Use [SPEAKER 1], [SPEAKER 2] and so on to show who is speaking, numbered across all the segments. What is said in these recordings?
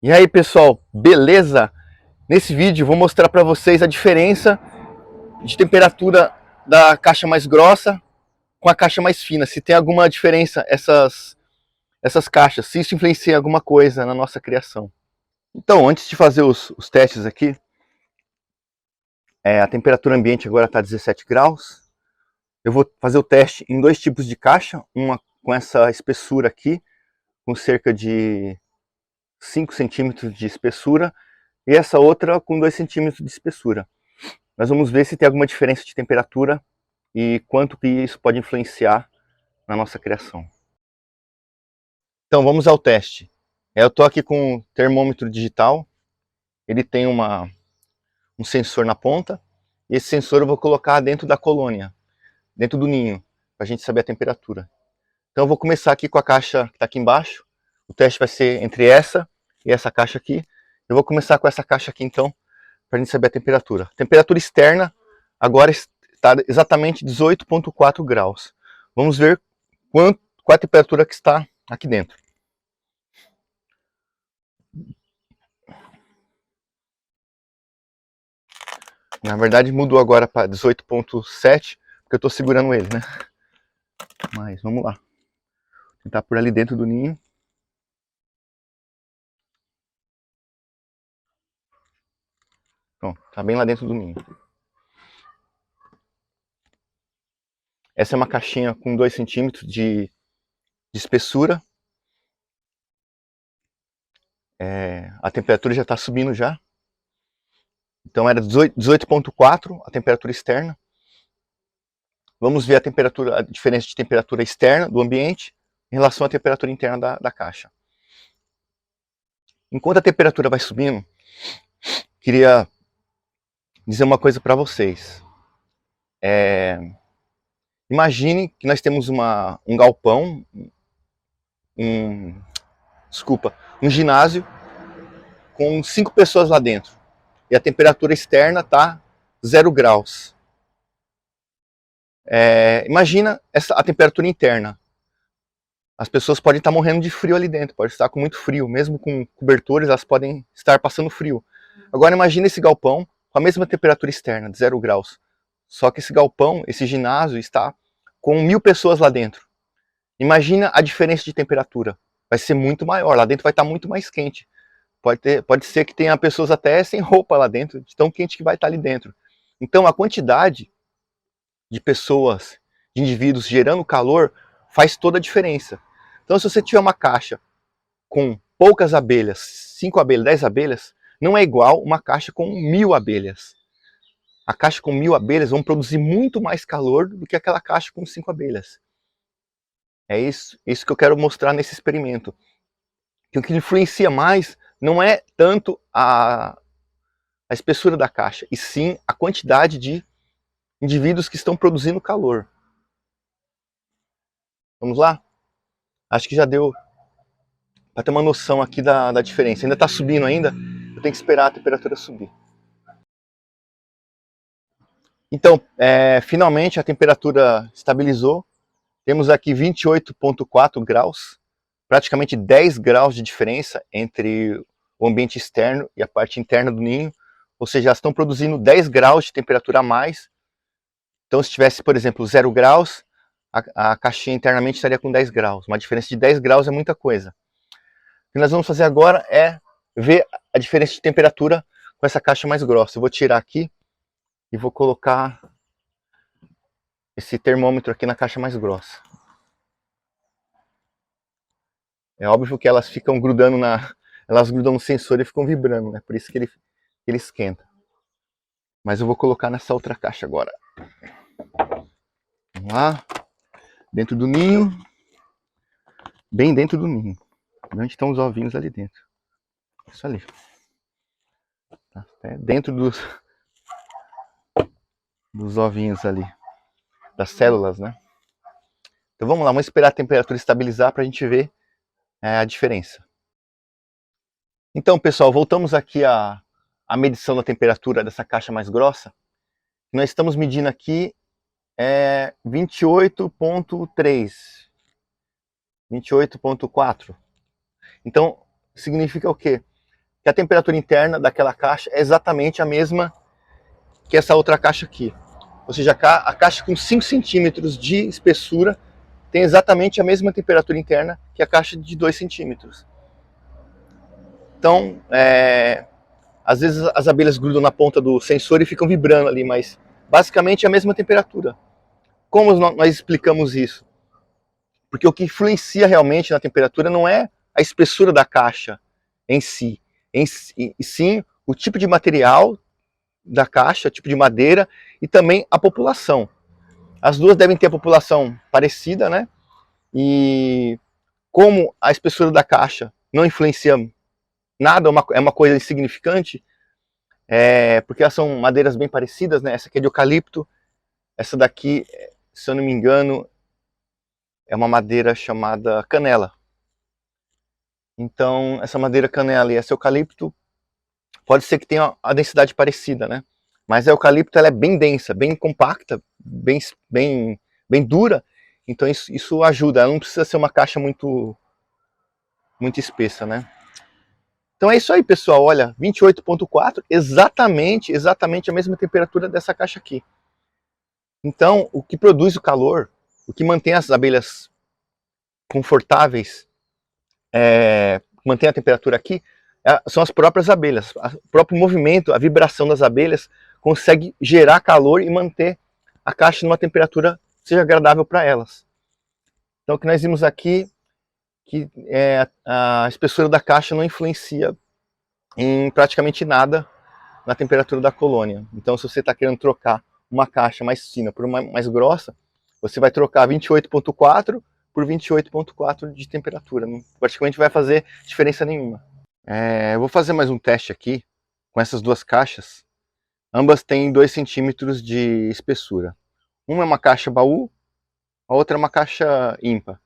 [SPEAKER 1] E aí pessoal, beleza? Nesse vídeo eu vou mostrar para vocês a diferença de temperatura da caixa mais grossa com a caixa mais fina. Se tem alguma diferença essas caixas, se isso influencia em alguma coisa na nossa criação. Então, antes de fazer os testes aqui, a temperatura ambiente agora está 17 graus. Eu vou fazer o teste em dois tipos de caixa, uma com essa espessura aqui, com cerca de 5 centímetros de espessura, e essa outra com 2 centímetros de espessura. Nós vamos ver se tem alguma diferença de temperatura e quanto que isso pode influenciar na nossa criação. Então vamos ao teste. Eu estou aqui com um termômetro digital, ele tem um sensor na ponta, e esse sensor eu vou colocar dentro da colônia, dentro do ninho, para a gente saber a temperatura. Então eu vou começar aqui com a caixa que está aqui embaixo, o teste vai ser entre essa e essa caixa aqui. Eu vou começar com essa caixa aqui então, para a gente saber a temperatura. A temperatura externa agora está exatamente 18,4 graus. Vamos ver qual a temperatura que está aqui dentro. Na verdade mudou agora para 18,7, porque eu estou segurando ele, né? Mas vamos lá. Vou tentar por ali dentro do ninho. Pronto, tá bem lá dentro do ninho. Essa é uma caixinha com 2 centímetros de espessura. A temperatura já está subindo já. Então era 18,4 a temperatura externa. Vamos ver a diferença de temperatura externa do ambiente em relação à temperatura interna da caixa. Enquanto a temperatura vai subindo, queria dizer uma coisa para vocês. Imagine que nós temos um galpão, um ginásio com 5 pessoas lá dentro. E a temperatura externa está 0 graus. Imagina a temperatura interna. As pessoas podem estar morrendo de frio ali dentro, pode estar com muito frio, mesmo com cobertores, elas podem estar passando frio. Agora imagine esse galpão com a mesma temperatura externa, de 0 graus. Só que esse galpão, esse ginásio, está com 1000 pessoas lá dentro. Imagina a diferença de temperatura. Vai ser muito maior, lá dentro vai estar muito mais quente. Pode ser que tenha pessoas até sem roupa lá dentro, de tão quente que vai estar ali dentro. Então a quantidade de pessoas, de indivíduos gerando calor, faz toda a diferença. Então se você tiver uma caixa com poucas abelhas, 5 abelhas, 10 abelhas, não é igual uma caixa com 1000 abelhas. A caixa com 1000 abelhas vão produzir muito mais calor do que aquela caixa com 5 abelhas. É isso que eu quero mostrar nesse experimento. Que o que influencia mais não é tanto a espessura da caixa, e sim a quantidade de indivíduos que estão produzindo calor. Vamos lá? Acho que já deu para ter uma noção aqui da diferença. Ainda está subindo ainda, eu tenho que esperar a temperatura subir. Então, finalmente a temperatura estabilizou. Temos aqui 28,4 graus, praticamente 10 graus de diferença entre o ambiente externo e a parte interna do ninho. Ou seja, elas estão produzindo 10 graus de temperatura a mais. Então, se tivesse, por exemplo, 0 graus, a caixinha internamente estaria com 10 graus. Uma diferença de 10 graus é muita coisa. O que nós vamos fazer agora é ver a diferença de temperatura com essa caixa mais grossa. Eu vou tirar aqui e vou colocar esse termômetro aqui na caixa mais grossa. É óbvio que elas ficam grudando elas grudam no sensor e ficam vibrando, né? Por isso que ele esquenta. Mas eu vou colocar nessa outra caixa agora. Vamos lá. Dentro do ninho. Bem dentro do ninho. Onde estão os ovinhos ali dentro. Isso ali. Tá? Dentro dos ovinhos ali. Das células, né? Então vamos lá, vamos esperar a temperatura estabilizar para a gente ver a diferença. Então, pessoal, voltamos aqui à medição da temperatura dessa caixa mais grossa. Nós estamos medindo aqui 28,3, 28,4. Então, significa o quê? que a temperatura interna daquela caixa é exatamente a mesma que essa outra caixa aqui. Ou seja, a caixa com 5 centímetros de espessura tem exatamente a mesma temperatura interna que a caixa de 2 centímetros. Então, às vezes as abelhas grudam na ponta do sensor e ficam vibrando ali, mas basicamente é a mesma temperatura. Como nós explicamos isso? Porque o que influencia realmente na temperatura não é a espessura da caixa em si, e sim o tipo de material da caixa, tipo de madeira e também a população. As duas devem ter a população parecida, né? E como a espessura da caixa não influencia nada, é uma coisa insignificante, porque elas são madeiras bem parecidas, né? Essa aqui é de eucalipto, essa daqui, se eu não me engano, é uma madeira chamada canela. Então, essa madeira canela e essa eucalipto, pode ser que tenha a densidade parecida, né? Mas a eucalipto ela é bem densa, bem compacta, bem dura, então isso ajuda. Ela não precisa ser uma caixa muito espessa, né? Então é isso aí, pessoal. Olha, 28,4, exatamente a mesma temperatura dessa caixa aqui. Então, o que produz o calor, o que mantém as abelhas confortáveis, mantém a temperatura aqui, são as próprias abelhas. O próprio movimento, a vibração das abelhas consegue gerar calor e manter a caixa numa temperatura que seja agradável para elas. Então o que nós vimos aqui, que a espessura da caixa não influencia em praticamente nada na temperatura da colônia. Então se você está querendo trocar uma caixa mais fina por uma mais grossa, você vai trocar 28,4 por 28,4 de temperatura. Praticamente vai fazer diferença nenhuma. Eu vou fazer mais um teste aqui com essas duas caixas. Ambas têm 2 centímetros de espessura. Uma é uma caixa baú, a outra é uma caixa ímpar,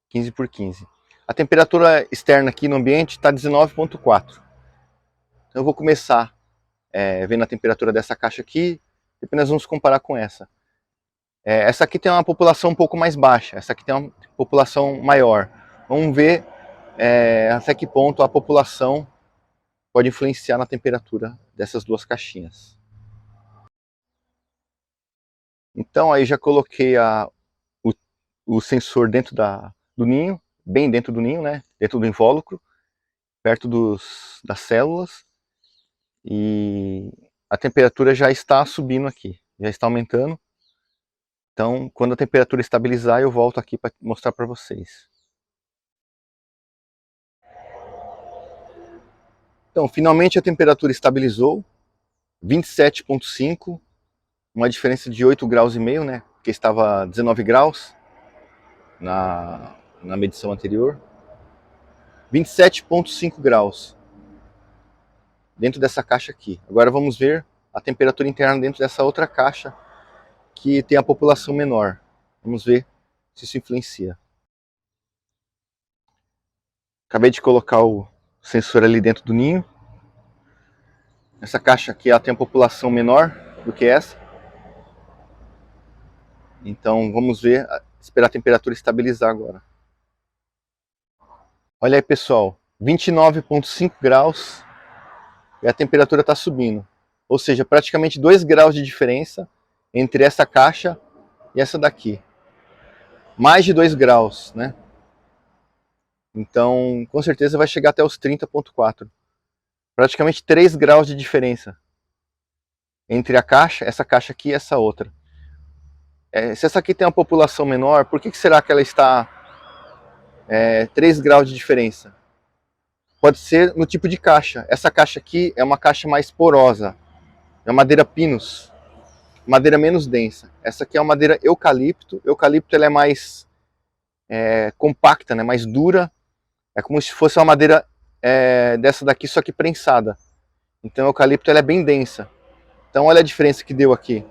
[SPEAKER 1] 15 por 15. A temperatura externa aqui no ambiente está 19,4. Então eu vou começar vendo a temperatura dessa caixa aqui, depois nós vamos comparar com essa. Essa aqui tem uma população um pouco mais baixa, essa aqui tem uma população maior. Vamos ver até que ponto a população pode influenciar na temperatura dessas duas caixinhas. Então aí já coloquei o sensor dentro do ninho, bem dentro do ninho, né? Dentro do invólucro, perto das células. E a temperatura já está subindo aqui, já está aumentando. Então, quando a temperatura estabilizar, eu volto aqui para mostrar para vocês. Então, finalmente a temperatura estabilizou, 27,5, uma diferença de 8,5 graus, né? Porque estava 19 graus na medição anterior. 27,5 graus dentro dessa caixa aqui. Agora vamos ver a temperatura interna dentro dessa outra caixa que tem a população menor. Vamos ver se isso influencia. Acabei de colocar o sensor ali dentro do ninho. Essa caixa aqui ela tem a população menor do que essa. Então vamos ver, esperar a temperatura estabilizar agora. Olha aí, pessoal, 29,5 graus e a temperatura está subindo. Ou seja, praticamente 2 graus de diferença entre essa caixa e essa daqui. Mais de 2 graus, né? Então, com certeza vai chegar até os 30,4. Praticamente 3 graus de diferença entre a caixa, essa caixa aqui e essa outra. Se essa aqui tem uma população menor, por que será que ela está 3 graus de diferença? Pode ser no tipo de caixa. Essa caixa aqui é uma caixa mais porosa. É uma madeira pinus, madeira menos densa. Essa aqui é uma madeira eucalipto. Eucalipto ela é mais compacta, né? Mais dura. É como se fosse uma madeira dessa daqui, só que prensada. Então o eucalipto ela é bem densa. Então olha a diferença que deu aqui.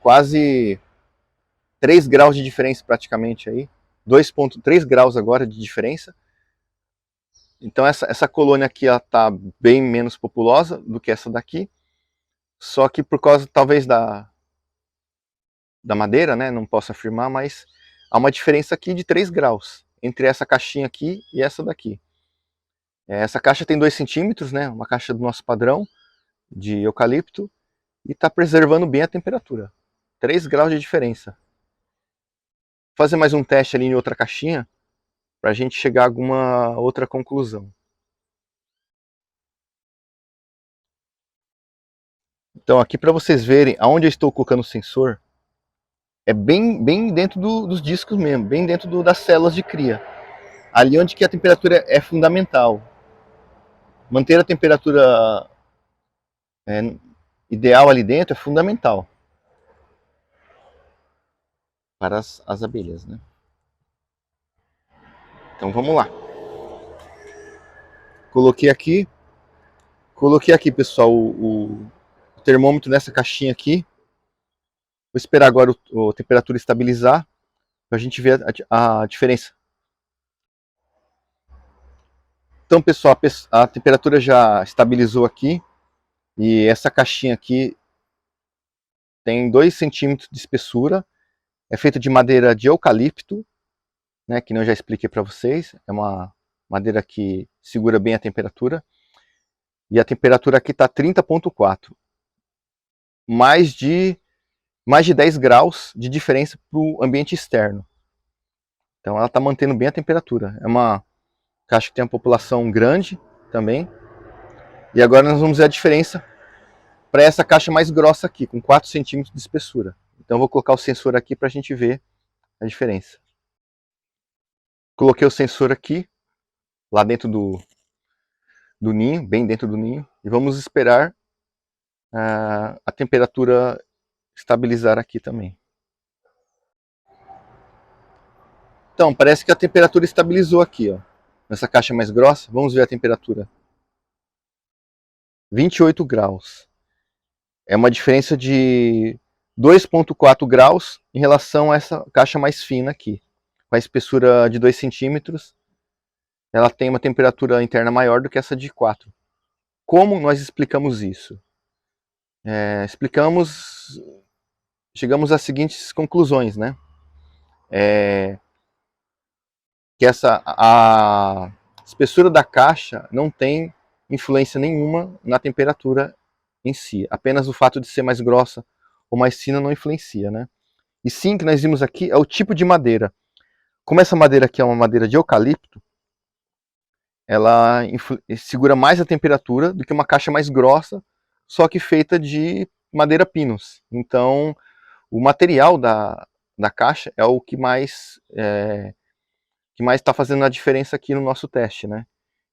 [SPEAKER 1] Quase 3 graus de diferença praticamente aí. 2,3 graus agora de diferença. Então essa colônia aqui está bem menos populosa do que essa daqui. Só que por causa talvez da madeira, né? Não posso afirmar, mas há uma diferença aqui de 3 graus entre essa caixinha aqui e essa daqui. Essa caixa tem 2 centímetros, né? Uma caixa do nosso padrão de eucalipto e está preservando bem a temperatura. 3 graus de diferença. Vou fazer mais um teste ali em outra caixinha para a gente chegar a alguma outra conclusão. Então aqui para vocês verem aonde eu estou colocando o sensor, é bem dentro dos discos mesmo, bem dentro das células de cria. Ali onde que a temperatura é fundamental. Manter a temperatura ideal ali dentro é fundamental para as abelhas, né? Então vamos lá. Coloquei aqui, pessoal, o termômetro nessa caixinha aqui. Vou esperar agora a temperatura estabilizar para a gente ver a diferença. Então, pessoal, a temperatura já estabilizou aqui e essa caixinha aqui tem 2 centímetros de espessura. É feita de madeira de eucalipto, né, que eu já expliquei para vocês. É uma madeira que segura bem a temperatura. E a temperatura aqui está 30,4. Mais de 10 graus de diferença para o ambiente externo. Então ela está mantendo bem a temperatura. É uma caixa que tem uma população grande também. E agora nós vamos ver a diferença para essa caixa mais grossa aqui, com 4 centímetros de espessura. Então eu vou colocar o sensor aqui para a gente ver a diferença. Coloquei o sensor aqui, lá dentro do ninho, bem dentro do ninho. E vamos esperar a temperatura estabilizar aqui também. Então, parece que a temperatura estabilizou aqui, ó. Nessa caixa mais grossa, vamos ver a temperatura. 28 graus. É uma diferença de 2,4 graus em relação a essa caixa mais fina aqui. Com a espessura de 2 centímetros, ela tem uma temperatura interna maior do que essa de 4. Como nós explicamos isso? Chegamos às seguintes conclusões, né? Que a espessura da caixa não tem influência nenhuma na temperatura em si. Apenas o fato de ser mais grossa ou mais fina não influencia, né? E sim, que nós vimos aqui é o tipo de madeira. Como essa madeira aqui é uma madeira de eucalipto, ela segura mais a temperatura do que uma caixa mais grossa, só que feita de madeira pinus. Então, o material da caixa é o que mais está fazendo a diferença aqui no nosso teste, né?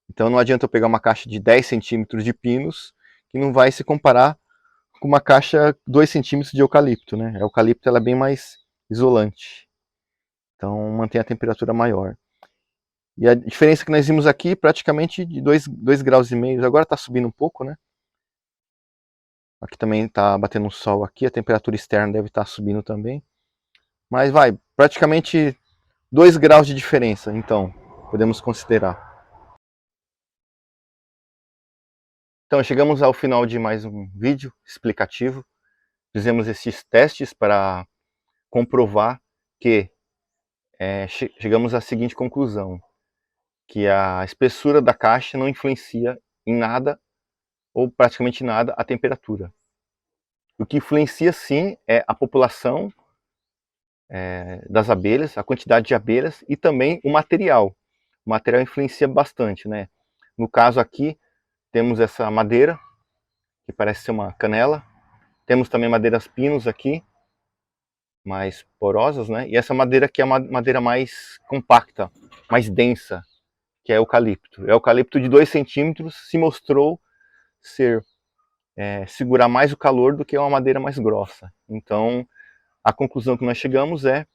[SPEAKER 1] Então não adianta eu pegar uma caixa de 10 centímetros de pinos, que não vai se comparar com uma caixa 2 centímetros de eucalipto, né? A eucalipto ela é bem mais isolante. Então mantém a temperatura maior. E a diferença que nós vimos aqui, praticamente de 2,5 graus. Agora está subindo um pouco, né? Aqui também está batendo um sol aqui, a temperatura externa deve estar subindo também. Mas vai, praticamente 2 graus de diferença, então, podemos considerar. Então, chegamos ao final de mais um vídeo explicativo. Fizemos esses testes para comprovar que chegamos à seguinte conclusão, que a espessura da caixa não influencia em nada, ou praticamente nada, a temperatura. O que influencia sim é a população das abelhas, a quantidade de abelhas e também o material. O material influencia bastante, né? No caso aqui, temos essa madeira, que parece ser uma canela. Temos também madeiras pinos aqui, mais porosas, né? E essa madeira aqui é uma madeira mais compacta, mais densa, que é eucalipto. O eucalipto de 2 centímetros se mostrou segurar mais o calor do que uma madeira mais grossa. Então, a conclusão que nós chegamos é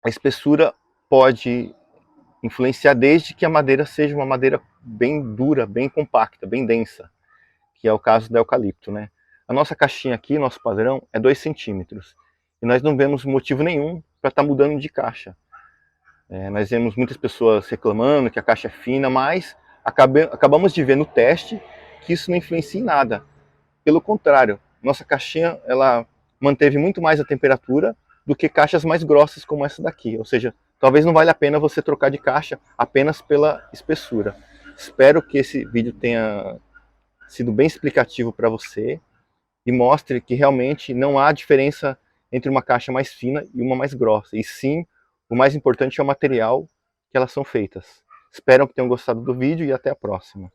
[SPEAKER 1] a espessura pode influenciar desde que a madeira seja uma madeira bem dura, bem compacta, bem densa, que é o caso do eucalipto, né? A nossa caixinha aqui, nosso padrão, é 2 centímetros. E nós não vemos motivo nenhum para estar mudando de caixa. Nós vemos muitas pessoas reclamando que a caixa é fina, mas acabamos de ver no teste que isso não influencia em nada. Pelo contrário, nossa caixinha ela manteve muito mais a temperatura do que caixas mais grossas como essa daqui. Ou seja, talvez não valha a pena você trocar de caixa apenas pela espessura. Espero que esse vídeo tenha sido bem explicativo para você e mostre que realmente não há diferença entre uma caixa mais fina e uma mais grossa, e sim, o mais importante é o material que elas são feitas. Espero que tenham gostado do vídeo e até a próxima.